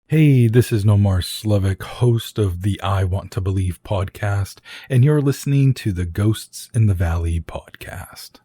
Hey, this is Nomar Slovic, host of the I Want to Believe podcast, and you're listening to the Ghosts in the Valley podcast.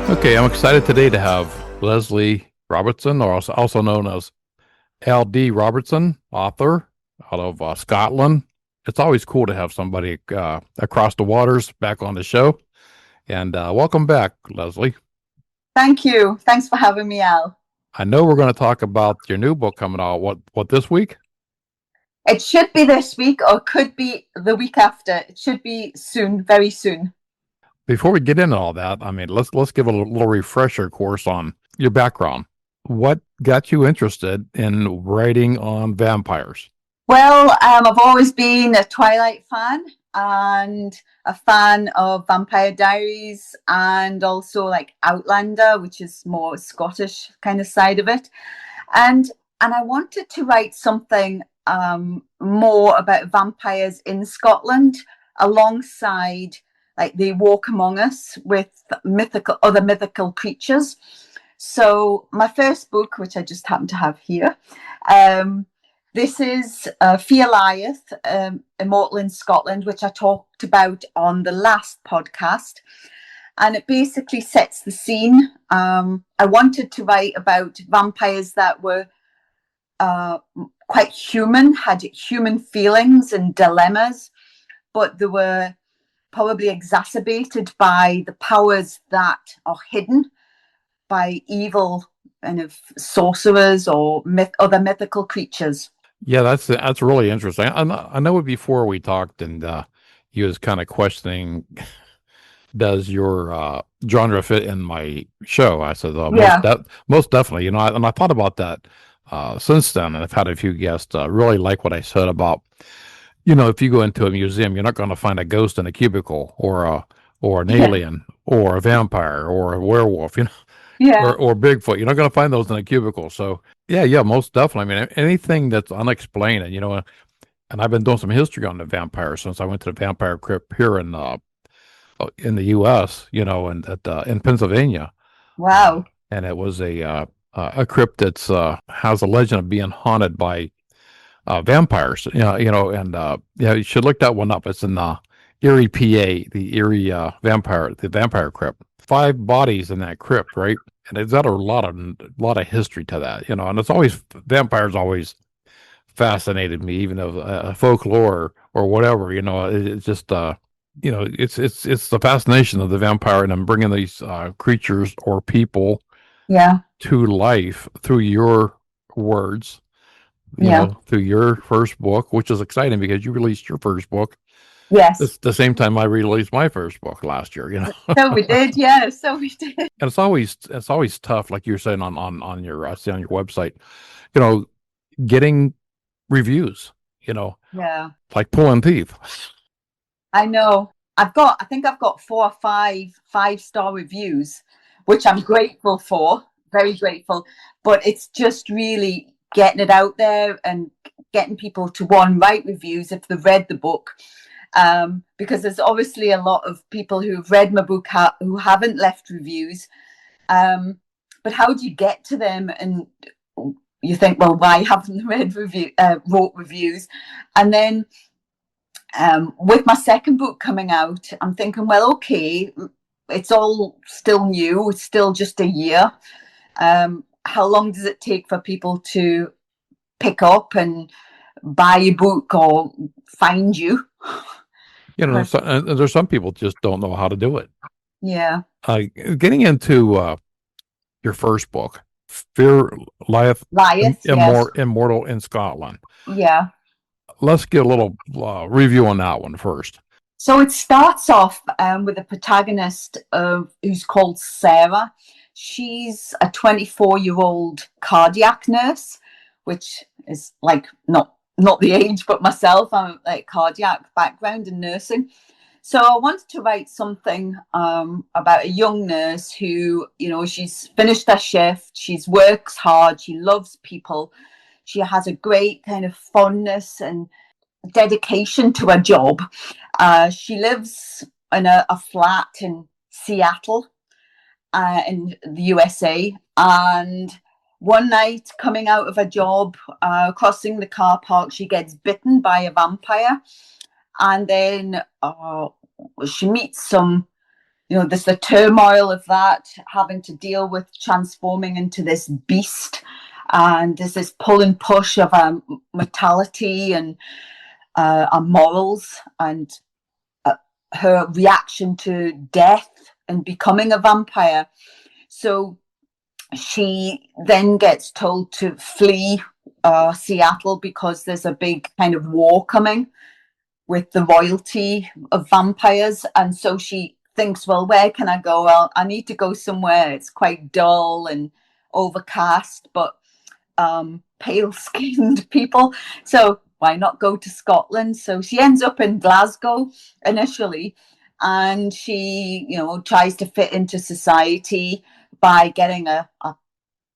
Okay, I'm excited today to have Leslie Robertson, or also known as L.D. Robertson, author out of Scotland. It's always cool to have somebody across the waters back on the show. And welcome back, Leslie. Thank you. Thanks for having me, Al. I know we're going to talk about your new book coming out. What this week? It should be this week, or could be the week after. It should be soon, very soon. Before we get into all that, I mean, let's give a little refresher course on your background. What got you interested in writing on vampires? Well, I've always been a Twilight fan and a fan of Vampire Diaries, and also like Outlander, which is more Scottish kind of side of it. And I wanted to write something more about vampires in Scotland, alongside like they walk among us with other mythical creatures. So my first book, which I just happen to have here, this is Fear Liath, Immortal in Scotland, which I talked about on the last podcast. And it basically sets the scene. I wanted to write about vampires that were quite human, had human feelings and dilemmas, but they were probably exacerbated by the powers that are hidden by evil kind of sorcerers or other mythical creatures. Yeah, that's really interesting. I know before we talked, and he was kind of questioning, does your genre fit in my show? I said, most definitely. And I thought about that since then, and I've had a few guests really like what I said about, if you go into a museum, you're not going to find a ghost in a cubicle, or an alien, or a vampire, or a werewolf, or Bigfoot. You're not going to find those in a cubicle. So yeah, most definitely. I mean, anything that's unexplained, and I've been doing some history on the vampire since I went to the vampire crypt here in the U.S. And in Pennsylvania. Wow! And it was a crypt that's has a legend of being haunted by vampires. You should look that one up. It's in Erie, PA, the Erie vampire crypt. 5 bodies in that crypt, right? And it's got a lot of history to that, and it's always, vampires always fascinated me, even of folklore or whatever, it's just, it's the fascination of the vampire, and I'm bringing these creatures or people to life through your words, through your first book, which is exciting because you released your first book. Yes. It's the same time I released my first book last year, So we did, yeah. So we did. And it's always tough, like you're saying on your on your website, getting reviews, like pulling teeth. I know. I think I've got 4 or 5 5-star reviews, which I'm grateful for, very grateful. But it's just really getting it out there and getting people to write reviews if they've read the book. Because there's obviously a lot of people who've read my book who haven't left reviews. But how do you get to them? And you think, well, why haven't they wrote reviews? And then with my second book coming out, I'm thinking, well, okay, it's all still new. It's still just a year. How long does it take for people to pick up and buy a book or find you? There's some people just don't know how to do it. Yeah. Getting into your first book, Fear Liath, yes. Immortal in Scotland. Yeah. let's get a little review on that one first. So it starts off with a protagonist who's called Sarah. She's a 24-year-old cardiac nurse, which is like not the age, but myself. I'm like cardiac background in nursing. So I wanted to write something about a young nurse who, she's finished her shift, she works hard, she loves people, she has a great kind of fondness and dedication to her job. She lives in a flat in Seattle, in the USA, and one night coming out of a job, crossing the car park, she gets bitten by a vampire, and then she meets some, there's the turmoil of that, having to deal with transforming into this beast, and there's this pull and push of mortality and morals, and her reaction to death and becoming a vampire. So she then gets told to flee Seattle because there's a big kind of war coming with the royalty of vampires. And so she thinks, well, where can I go? Well, I need to go somewhere. It's quite dull and overcast, but pale-skinned people. So why not go to Scotland? So she ends up in Glasgow initially, and she, tries to fit into society by getting a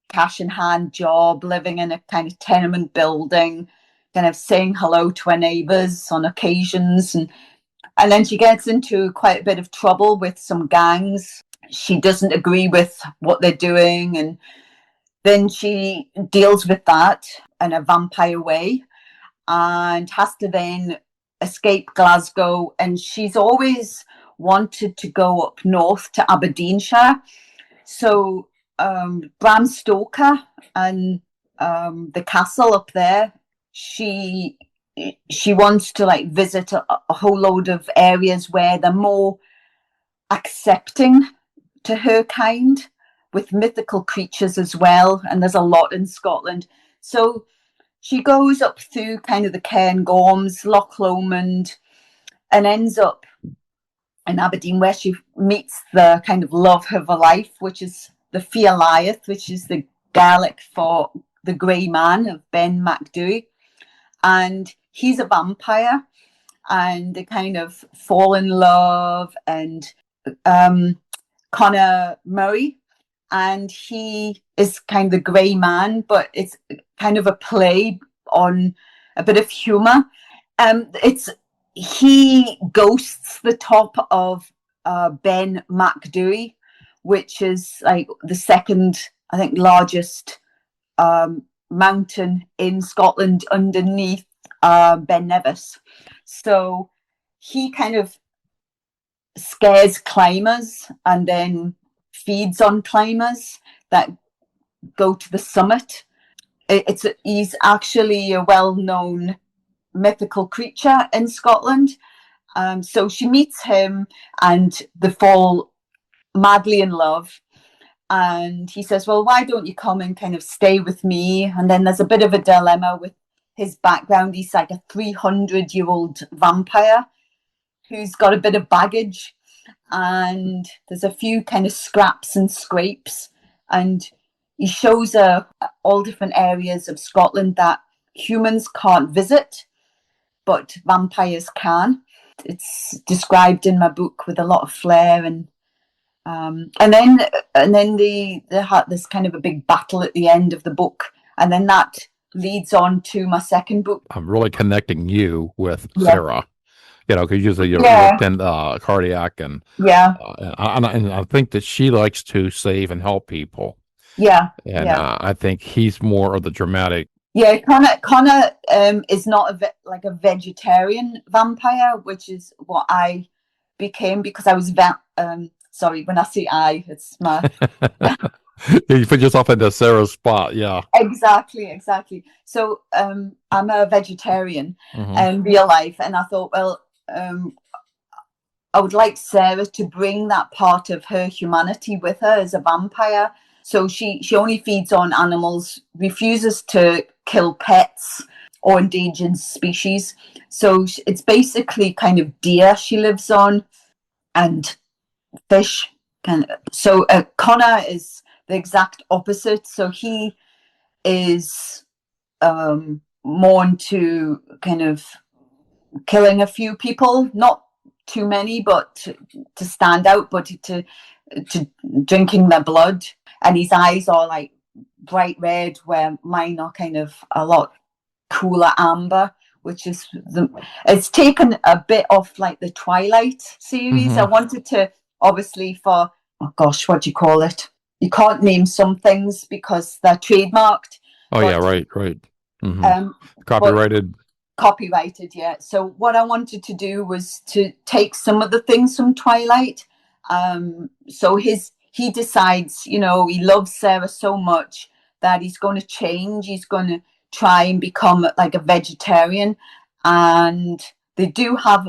cash in hand job, living in a kind of tenement building, kind of saying hello to her neighbours on occasions. And then she gets into quite a bit of trouble with some gangs. She doesn't agree with what they're doing, and then she deals with that in a vampire way and has to then escape Glasgow. And she's always wanted to go up north to Aberdeenshire. So Bram Stoker and the castle up there, she wants to visit a whole load of areas where they're more accepting to her kind, with mythical creatures as well, and there's a lot in Scotland. So she goes up through kind of the Cairngorms, Loch Lomond, and ends up in Aberdeen, where she meets the kind of love of her life, which is the Liath, which is the Gaelic for the Grey Man of Ben Macdui. And he's a vampire, and they kind of fall in love. And Connor Murray, and he is kind of the Grey Man, but it's kind of a play on a bit of humour. He ghosts the top of Ben Macdui, which is like the second, I think, largest mountain in Scotland underneath Ben Nevis. So he kind of scares climbers and then feeds on climbers that go to the summit. He's actually a well-known mythical creature in Scotland. So she meets him and they fall madly in love. And he says, well, why don't you come and kind of stay with me? And then there's a bit of a dilemma with his background. He's like a 300-year-old vampire who's got a bit of baggage. And there's a few kind of scraps and scrapes. And he shows her all different areas of Scotland that humans can't visit, but vampires can. It's described in my book with a lot of flair, and then they had this kind of a big battle at the end of the book, and then that leads on to my second book. I'm really connecting you with Sarah, because usually you're in cardiac, and and I think that she likes to save and help people. I think he's more of the dramatic. Connor is not a vegetarian vampire, which is what I became, because I was sorry, when I say I, it's my you put yourself into Sarah's spot. Exactly. So I'm a vegetarian in real life, and I thought, well, I would like Sarah to bring that part of her humanity with her as a vampire. So she only feeds on animals, refuses to kill pets, or endangered species. So it's basically kind of deer she lives on, and fish. So Connor is the exact opposite. So he is more into kind of killing a few people, not too many, but to stand out, but to drinking their blood. And his eyes are like bright red, where mine are kind of a lot cooler amber, which is it's taken a bit off like the Twilight series. I wanted to, obviously, for, oh gosh, what do you call it? You can't name some things because they're trademarked. Oh, yeah, right. Copyrighted, yeah. So what I wanted to do was to take some of the things from Twilight. So he decides, he loves Sarah so much that he's going to change. He's going to try and become like a vegetarian, and they do have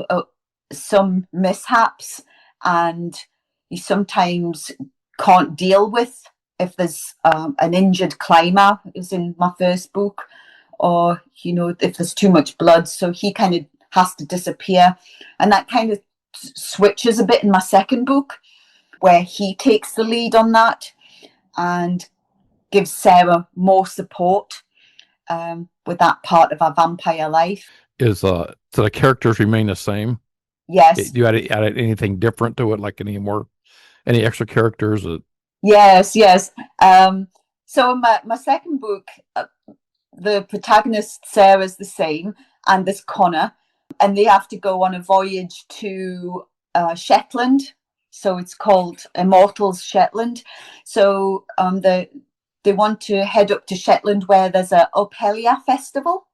some mishaps, and he sometimes can't deal with if there's an injured climber, as in my first book, or if there's too much blood, so he kind of has to disappear. And that kind of switches a bit in my second book, where he takes the lead on that and gives Sarah more support with that part of our vampire life. So the characters remain the same? Yes. Do you add anything different to it, like any extra characters? Yes. So my second book, the protagonist Sarah is the same, and there's Connor, and they have to go on a voyage to Shetland. So it's called Immortals Shetland. So they want to head up to Shetland, where there's a Uphelia festival,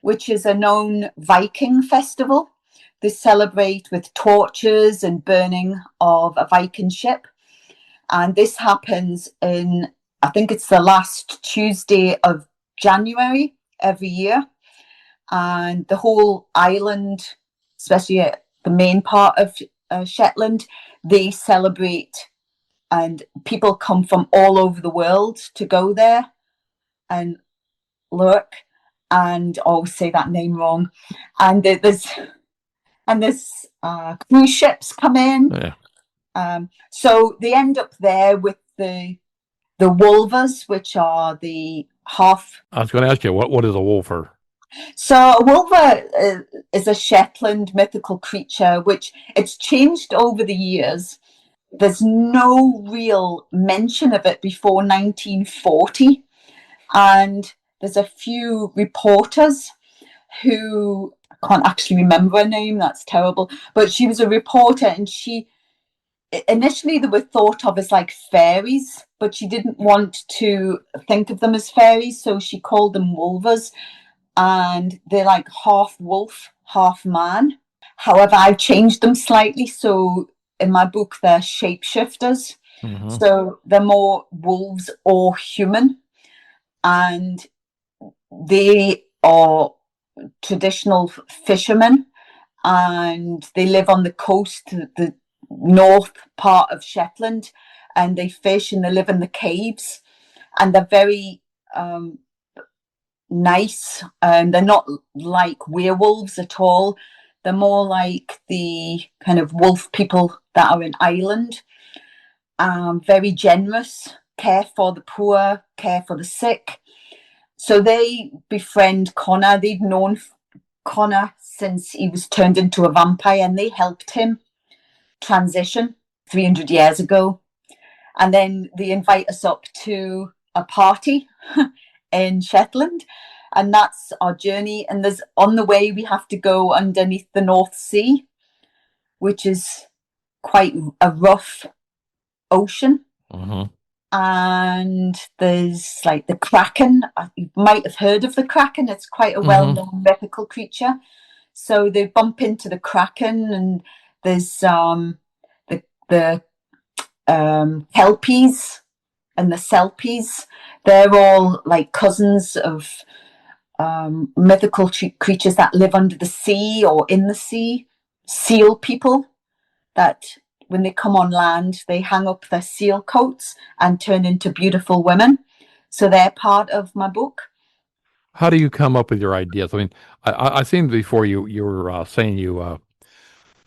which is a known Viking festival. They celebrate with torches and burning of a Viking ship. And this happens in, I think it's the last Tuesday of January every year. And the whole island, especially the main part of Shetland, they celebrate, and people come from all over the world to go there and look, and always say that name wrong. And there's cruise ships come in. Yeah. So they end up there with the wolvers, which are the half. I was going to ask you, what is a wolver? So a wolver is a Shetland mythical creature, which it's changed over the years. There's no real mention of it before 1940. And there's a few reporters who, I can't actually remember her name, that's terrible, but she was a reporter, and initially they were thought of as like fairies, but she didn't want to think of them as fairies, so she called them wolvers, and they're like half wolf, half man. However, I've changed them slightly, so in my book they're shapeshifters. So they're more wolves or human, and they are traditional fishermen, and they live on the coast, the north part of Shetland, and they fish and they live in the caves, and they're very nice, and they're not like werewolves at all. They're more like the kind of wolf people that are in Ireland. Very generous, care for the poor, care for the sick. So they befriend Connor. They've known Connor since he was turned into a vampire, and they helped him transition 300 years ago. And then they invite us up to a party in Shetland, and that's our journey. And on the way we have to go underneath the North Sea, which is quite a rough ocean. And there's like the Kraken. You might have heard of the Kraken. It's quite a well-known mythical creature. So they bump into the Kraken, and there's the Kelpies and the Selpies. They're all like cousins of mythical creatures that live under the sea or in the sea. Seal people that, when they come on land, they hang up their seal coats and turn into beautiful women. So they're part of my book. how do you come up with your ideas? I mean, I seen before you were saying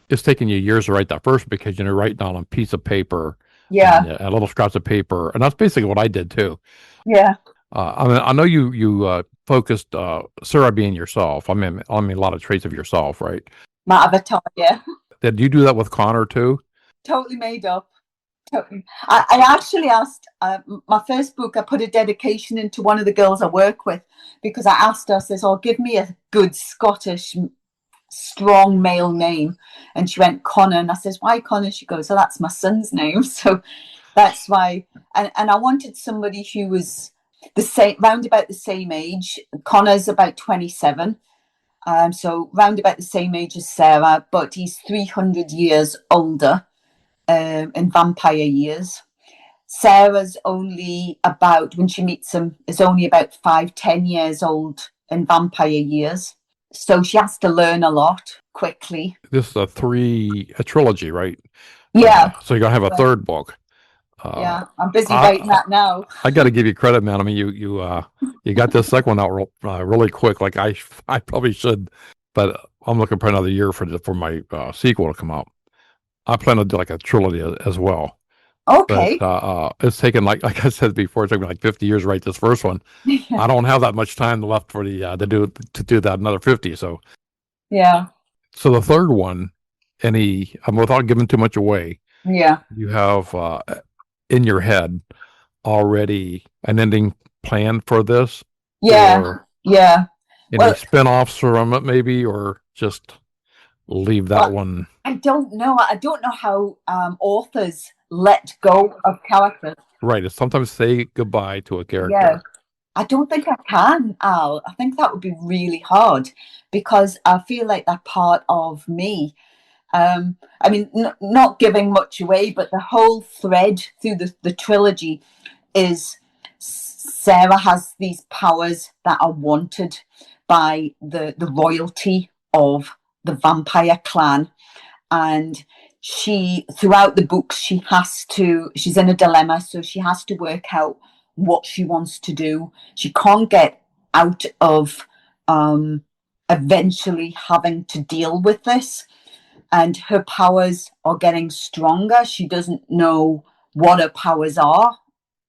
it's taking you years to write that first because you're writing on a piece of paper Yeah, and a little scraps of paper, and that's basically what I did too. yeah. I mean, I know you focused Sarah being yourself. I mean, a lot of traits of yourself, right? My avatar, yeah. Did you do that with Connor too? Totally made up. Totally. I actually asked my first book. I put a dedication into one of the girls I work with because I asked her, I says, "Oh, give me a good Scottish strong male name," and she went Connor, and I says, "Why Connor?" She goes, "Oh, that's my son's name." So that's why. And I wanted somebody who was the same, round about the same age. Connor's about 27. So round about the same age as Sarah, but he's 300 years older in vampire years. Sarah's only about, when she meets him, is only about 5, 10 years old in vampire years. So she has to learn a lot quickly. This is a trilogy, right? Yeah. So you're gonna have a Yeah. third book. Yeah. I'm busy I, writing that now. I got to give you credit, man. I mean, you got this second one out really quick. Like I probably should, but I'm looking for another year for my sequel to come out. I plan to do like a trilogy as well. Okay. But it's taken like I said before, it's taken like 50 years to write this first one. I don't have that much time left for the to do that another 50. So Yeah. so the third one, without giving too much away, Yeah. you have in your head already an ending planned for this, Yeah. or Yeah. any Well, spin-offs from it, maybe, or just leave that well, one. I don't know. I don't know how authors let go of characters. Right. It's sometimes say goodbye to a Yeah. character. I don't think I can, Al. I think that would be really hard because I feel like they're part of me. I mean, not giving much away, but the whole thread through the trilogy is Sarah has these powers that are wanted by the royalty of the vampire clan. And she, throughout the books, she's in a dilemma. So she has to work out what she wants to do. She can't get out of eventually having to deal with this, and her powers are getting stronger. She doesn't know what her powers are,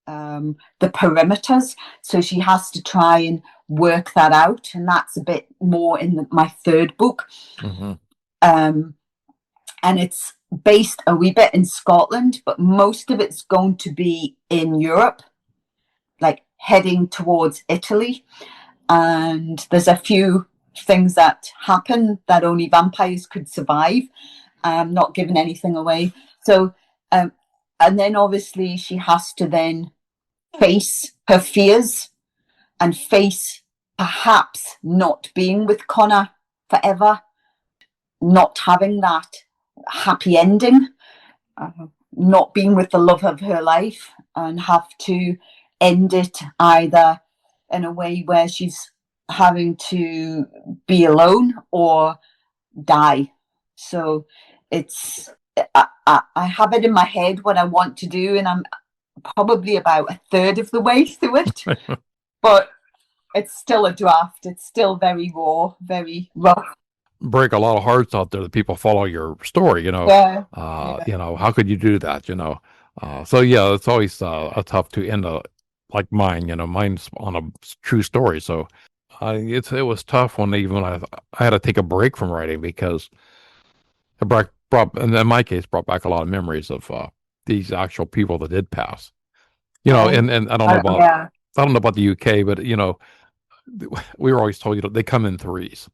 the perimeters. So she has to try and work that out. And that's a bit more in my third book. Mm-hmm. And it's based a wee bit in Scotland, but most of it's going to be in Europe, like heading towards Italy. And there's a few things that happen that only vampires could survive. Not giving anything away. So, and then obviously she has to then face her fears and face perhaps not being with Connor forever, not having that happy ending, not being with the love of her life, and have to end it either in a way where she's having to be alone or die. So I have it in my head what I want to do, and I'm probably about a third of the way through it, but it's still a draft. It's still very raw, very rough. Break a lot of hearts out there that people follow your story, Yeah. How could you do that, so yeah, it's always a tough to end like mine, mine's on a true story. So it was tough when I had to take a break from writing because it brought in my case brought back a lot of memories of these actual people that did pass, and I don't know about I don't know about the UK, but we were always told they come in threes.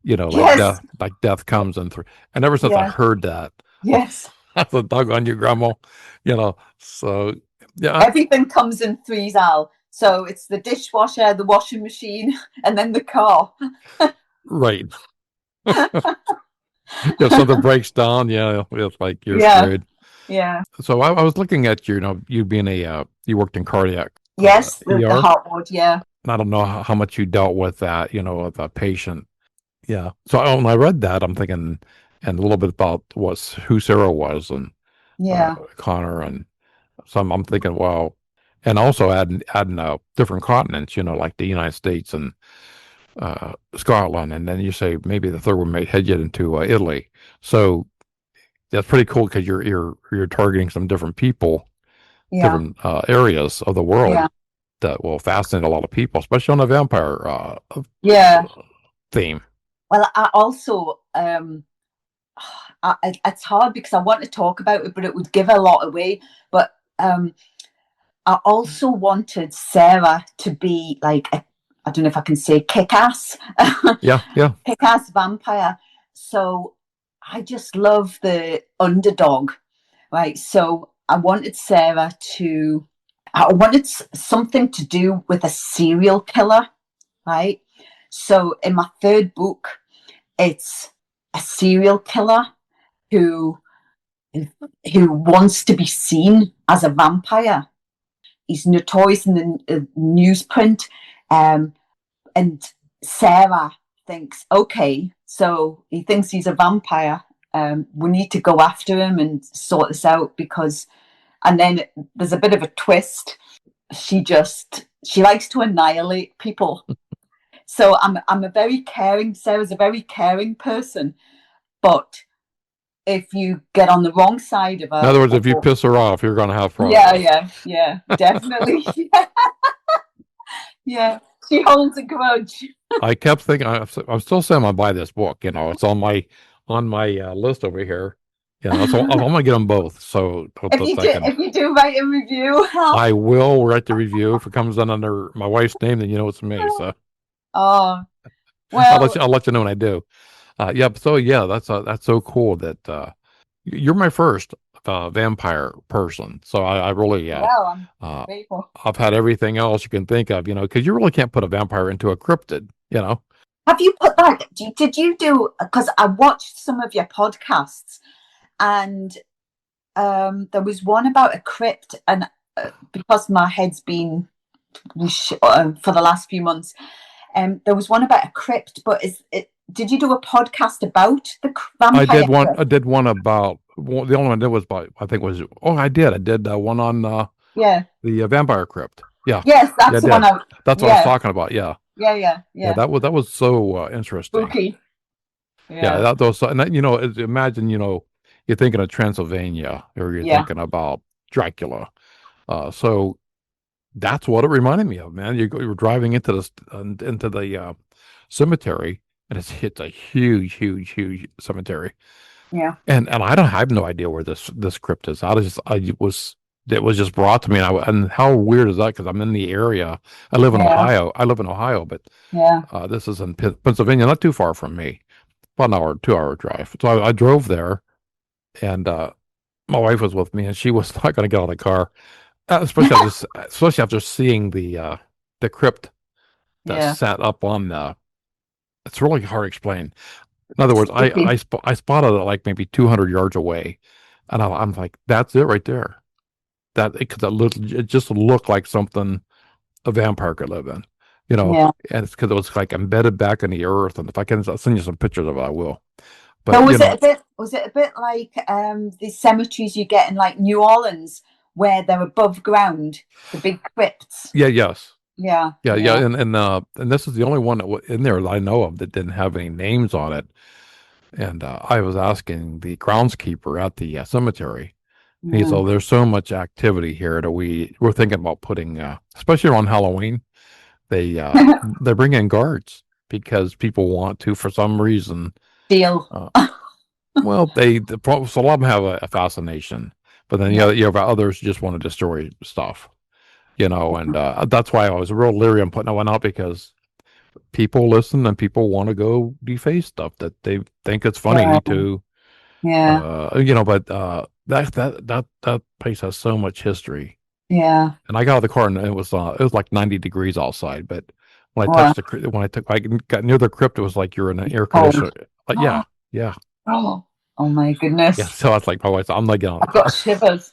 Yes. Like death comes in three. And ever since I heard that, yes, that's a dog on you, Grandma. So yeah, everything comes in threes, Al. So it's the dishwasher, the washing machine, and then the car. right. If something breaks down, it's like you're screwed. Yeah. So I was looking at you being you worked in cardiac. Yes, the ER. heart ward. Yeah. I don't know how much you dealt with that, with a patient. Yeah. So when I read that, I'm thinking, and a little bit about who Sarah was, and Connor, and so I'm thinking, well, and also adding different continents, like the United States and Scotland, and then you say maybe the third one may head you into Italy. So that's pretty cool because you're targeting some different people, Yeah. different areas of the world Yeah. that will fascinate a lot of people, especially on the vampire Yeah. theme. Well, I also it's hard because I want to talk about it, but it would give a lot away. But I also wanted Sarah to be like I don't know if I can say kick-ass, Yeah. kick-ass vampire. So I just love the underdog, right? So I wanted something to do with a serial killer, right? So in my third book, it's a serial killer who wants to be seen as a vampire. He's notorious in the newsprint, and Sarah thinks, okay, so he thinks he's a vampire. We need to go after him and sort this out and then there's a bit of a twist. She likes to annihilate people. So Sarah's a very caring person, but if you get on the wrong side of her. In other words, if you piss her off, you're going to have problems. Yeah, definitely. Yeah, she holds a grudge. I kept thinking, I'm still saying I buy this book. It's on my list over here. So I'm going to get them both. So if you do write a review, I will write the review. If it comes in under my wife's name, then it's me. So well, I'll let you know when I do. So yeah, that's so cool that you're my first vampire person. So I really I'm grateful. I've had everything else you can think of, because you really can't put a vampire into a cryptid, Have you put that? Did you do? Because I watched some of your podcasts, and there was one about a crypt, and because my head's been for the last few months, there was one about a crypt. But did you do a podcast about the vampire? I did one about. Well, the only one I did was I did one on the vampire crypt. Yeah. Yes, that's the one. That's what I was talking about. Yeah. Yeah. That was so interesting. Spooky. Yeah. Imagine you're thinking of Transylvania or you're thinking about Dracula. So that's what it reminded me of, man. You're driving into the cemetery, and it's a huge cemetery. Yeah. And I have no idea where this crypt is. It was just brought to me, and how weird is that? Because I'm in the area. I live in Ohio. But this is in Pennsylvania, not too far from me, about an 2 hour drive. So I drove there, and my wife was with me, and she was not going to get out of the car, especially after seeing the crypt that sat up on the. It's really hard to explain. In other words, I spotted it like maybe 200 yards away, and I'm like, that's it right there. It just looked like something a vampire could live in, and it's because it was like embedded back in the earth. And if I can, I'll send you some pictures of it, I will. But was it a bit like the cemeteries you get in like New Orleans, where they're above ground, the big crypts? Yes. Yeah. And this is the only one in there that I know of that didn't have any names on it. And I was asking the groundskeeper at the cemetery. Mm. He said, "There's so much activity here that we're thinking about putting, especially around Halloween, they bring in guards because people want to, for some reason, steal." Well, so a lot of them have a fascination, but then you have others who just want to destroy stuff. And that's why I was real leery on putting that one out, because people listen and people want to go deface stuff that they think it's funny to. Yeah. But that place has so much history. Yeah. And I got out of the car and it was like 90 degrees outside, but when I got near the crypt, it was like you're in an air conditioner. Yeah. Oh my goodness. Yeah. So I was like, my wife, I'm not getting on the car. I've got shivers.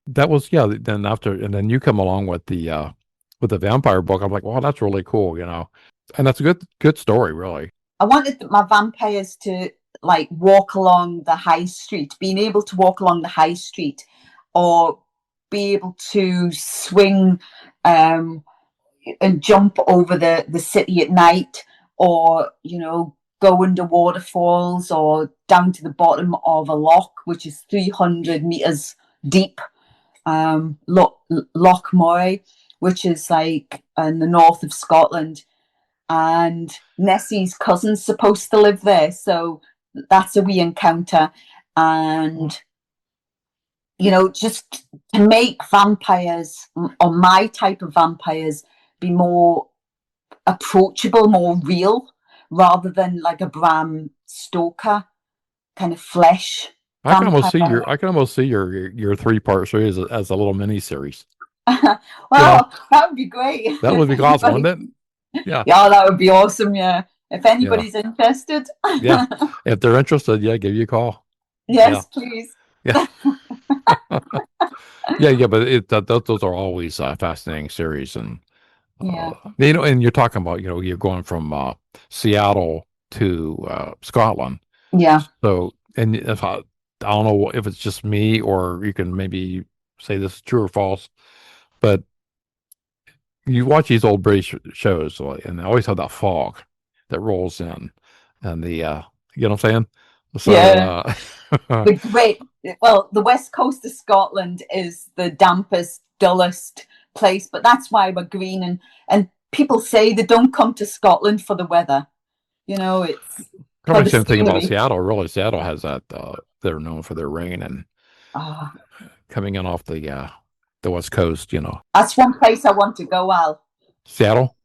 That was then you come along with the vampire book. I'm like, wow, that's really cool, and that's a good story, really. I wanted my vampires to like walk along the high street, being able to walk along the high street, or be able to swing and jump over the city at night, or go under waterfalls or down to the bottom of a loch, which is 300 meters deep. Loch Moray, which is like in the north of Scotland, and Nessie's cousin's supposed to live there, so that's a wee encounter. And just to make vampires, or my type of vampires, be more approachable, more real, rather than like a Bram Stoker kind of flesh. I can almost see your 3-part series as a little mini series. Well, that would be great. That would be awesome, wouldn't it? Yeah. Yeah, that would be awesome. Yeah, if anybody's interested. Yeah, if they're interested, give you a call. Yes, please. Yeah. Yeah, but those are always fascinating series, and and you're talking about you're going from Seattle to Scotland. Yeah. So, and if I don't know if it's just me, or you can maybe say this is true or false, but you watch these old British shows, and they always have that fog that rolls in, and the you know what I'm saying? So, yeah. The west coast of Scotland is the dampest, dullest place, but that's why we're green. And people say they don't come to Scotland for the weather. It's probably the same thing about Seattle. Really, Seattle has that. They're known for their rain and coming in off the west coast. That's one place I want to go, Al. Seattle.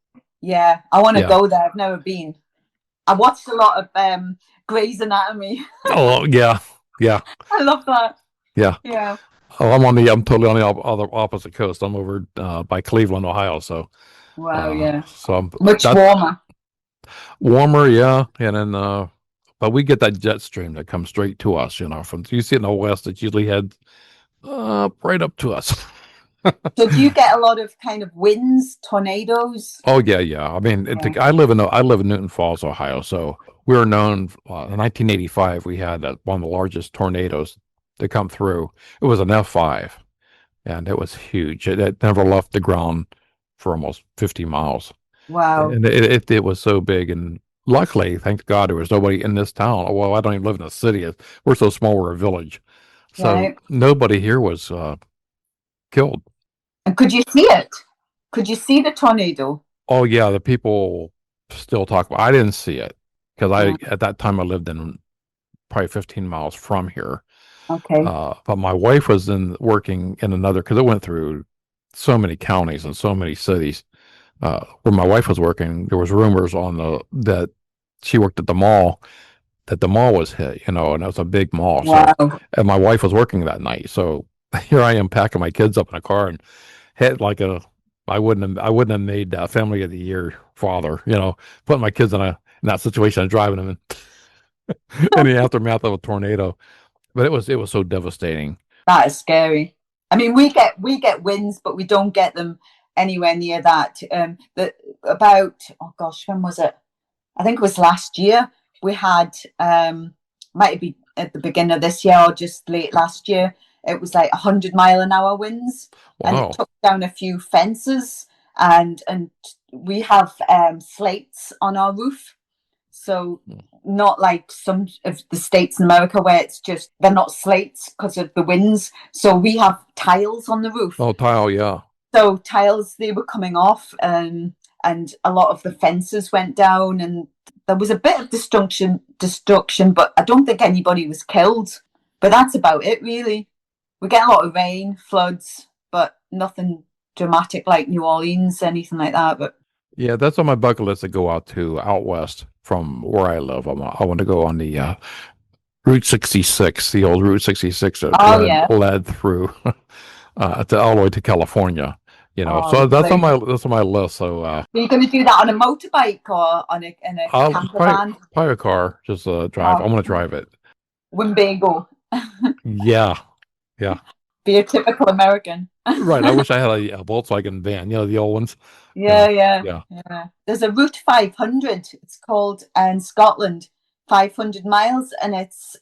Yeah, I want to go there. I've never been. I watched a lot of Grey's Anatomy. Oh yeah. I love that. Yeah. Oh, I'm totally on the other opposite coast. I'm over by Cleveland, Ohio. So. Wow. Yeah. So I'm much warmer. Warmer, yeah, and then but we get that jet stream that comes straight to us. From you see it in the west, it usually heads right up to us. So do you get a lot of kind of winds, tornadoes? Oh yeah. I mean, I live in Newton Falls, Ohio. So we were known in 1985. We had one of the largest tornadoes to come through. It was an F5, and it was huge. It never left the ground for almost 50 miles. Wow. And it was so big, and luckily, thank God, there was nobody in this town. Well, I don't even live in a city. We're so small, we're a village. So nobody here was killed. And could you see it? Could you see the tornado? Oh, yeah. The people still talk about it. I didn't see it because at that time I lived in probably 15 miles from here. Okay. But my wife was working in another, because it went through so many counties and so many cities. Where my wife was working, there was rumors that she worked at the mall, that the mall was hit, and it was a big mall. Wow. So, and my wife was working that night. So here I am packing my kids up in a car and had I wouldn't have made Family of the Year father, putting my kids in that situation and driving them in the aftermath of a tornado. But it was so devastating. That is scary. I mean, we get winds, but we don't get them anywhere near that. When was it? I think it was last year. We had might be at the beginning of this year or just late last year. It was like 100-mile-an-hour winds. Wow. And it took down a few fences, and we have slates on our roof. So not like some of the states in America where it's just, they're not slates because of the winds. So we have tiles on the roof. Oh, tile, yeah. So tiles, they were coming off, and a lot of the fences went down, and there was a bit of destruction, but I don't think anybody was killed. But that's about it, really. We get a lot of rain, floods, but nothing dramatic like New Orleans, anything like that. But yeah, that's on my bucket list to go out west from where I live. I want to go on the Route 66, the old Route 66 that led through all the way to California. So that's on my list. So are you going to do that on a motorbike or in a camper van? Probably a car, just drive. I'm going to drive it. Winnebago. Yeah. Be a typical American. Right. I wish I had a Volkswagen van, the old ones. Yeah. There's a Route 500. It's called in Scotland, 500 miles, and it's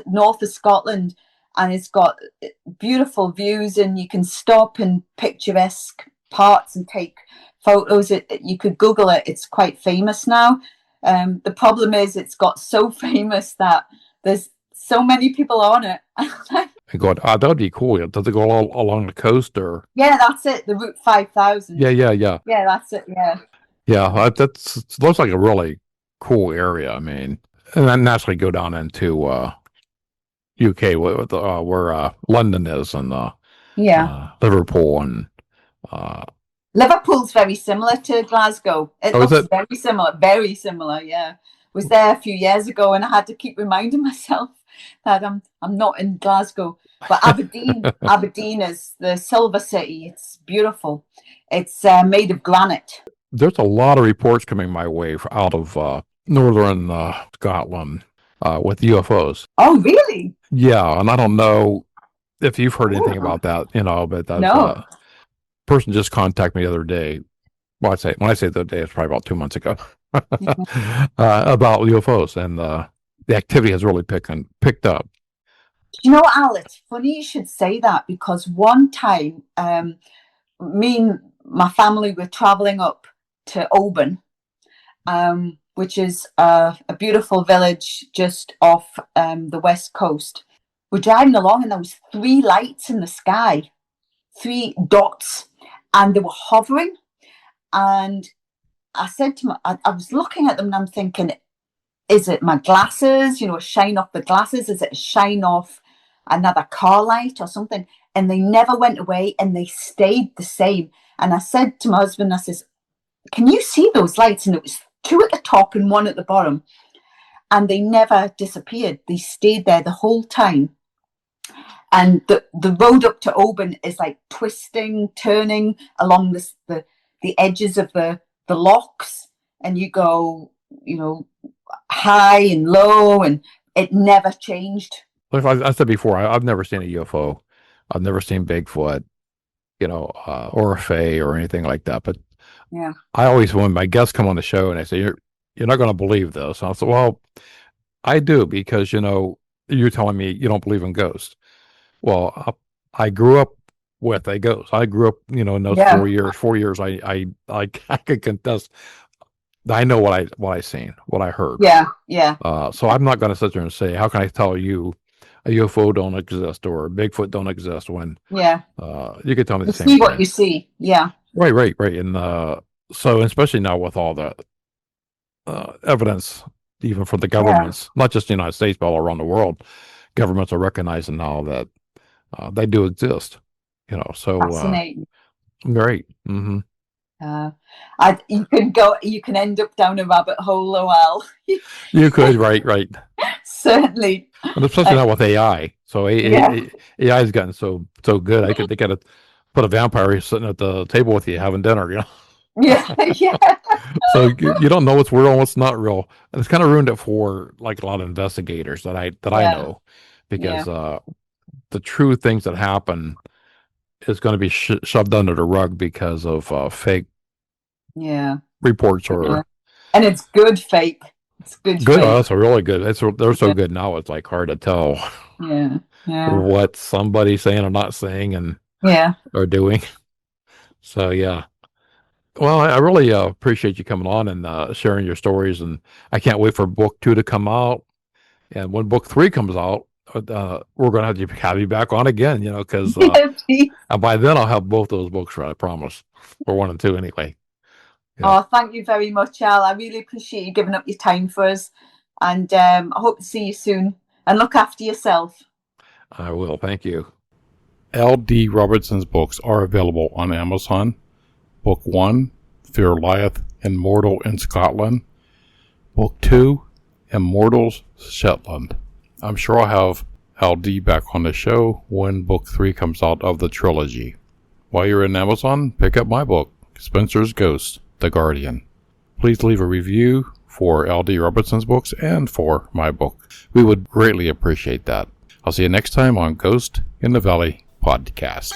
north of Scotland, and it's got beautiful views, and you can stop in picturesque parts and take photos. You could Google it. It's quite famous now. The problem is it's got so famous that there's so many people on it. God, that would be cool. Does it go all along the coast or? Yeah, that's it. The Route 5000. Yeah. Yeah, that's it. Yeah. Yeah, it looks like a really cool area. I mean, and then naturally go down into UK where London is and Liverpool and Liverpool's very similar to Glasgow. It looks very similar. Yeah, was there a few years ago, and I had to keep reminding myself that I'm not in Glasgow. But Aberdeen is the Silver City. It's beautiful. It's made of granite. There's a lot of reports coming my way out of northern Scotland with UFOs. Oh, really? Yeah, and I don't know if you've heard anything about that, but that No. Person just contacted me the other day. Well, when I say the other day, it's probably about 2 months ago about UFOs, and the activity has really picked up. You know, Al, it's funny you should say that, because one time me and my family were traveling up to Oban, which is a beautiful village just off the west coast. We're driving along and there was 3 lights in the sky, 3 dots, and they were hovering. And I said to I was looking at them and I'm thinking, is it my glasses, a shine off the glasses? Is it a shine off another car light or something? And they never went away and they stayed the same. And I said to my husband, I says, can you see those lights? And it was 2 at the top and 1 at the bottom. And they never disappeared. They stayed there the whole time. And the road up to Oban is like twisting, turning along the edges of the locks. And you go, high and low, and it never changed. Like I said before, I've never seen a UFO. I've never seen Bigfoot, or a Fae or anything like that. But yeah, I always, when my guests come on the show and they say, you're not going to believe this. And I'll say, well, I do, because, you're telling me you don't believe in ghosts. Well, I grew up with a ghost. I grew up, in those 4 years, I could contest. I know what I seen, what I heard. Yeah. So I'm not going to sit there and say, how can I tell you a UFO don't exist or Bigfoot don't exist when you could tell me the same thing. See what you see. Yeah. Right. And so especially now with all the evidence, even from the governments, not just the United States, but all around the world, governments are recognizing now that they do exist. So fascinating. Right. Mm-hmm. You can end up down a rabbit hole, Al. You could, right. Certainly. And especially now with AI. So AI has gotten so good. They got to put a vampire sitting at the table with you having dinner, Yeah. So you don't know what's real and what's not real. And it's kind of ruined it for like a lot of investigators that I know, because the true things that happen is going to be shoved under the rug because of fake reports and it's good fake. It's good. Fake. Oh, that's a really good. They're so good now. It's like hard to tell. What somebody's saying or not saying and or doing. So well, I really appreciate you coming on and sharing your stories, and I can't wait for book 2 to come out. And when book 3 comes out, we're going to have you back on again, because by then I'll have both those books read, I promise. Or 1 and 2 anyway. Oh, thank you very much, Al. I really appreciate you giving up your time for us. And I hope to see you soon. And look after yourself. I will. Thank you. L.D. Robertson's books are available on Amazon. Book 1, Fear Liath, Immortal in Scotland. Book 2, Immortals Shetland. I'm sure I'll have L.D. back on the show when book 3 comes out of the trilogy. While you're in Amazon, pick up my book, Spencer's Ghost, The Guardian. Please leave a review for L.D. Robertson's books and for my book. We would greatly appreciate that. I'll see you next time on Ghost in the Valley podcast.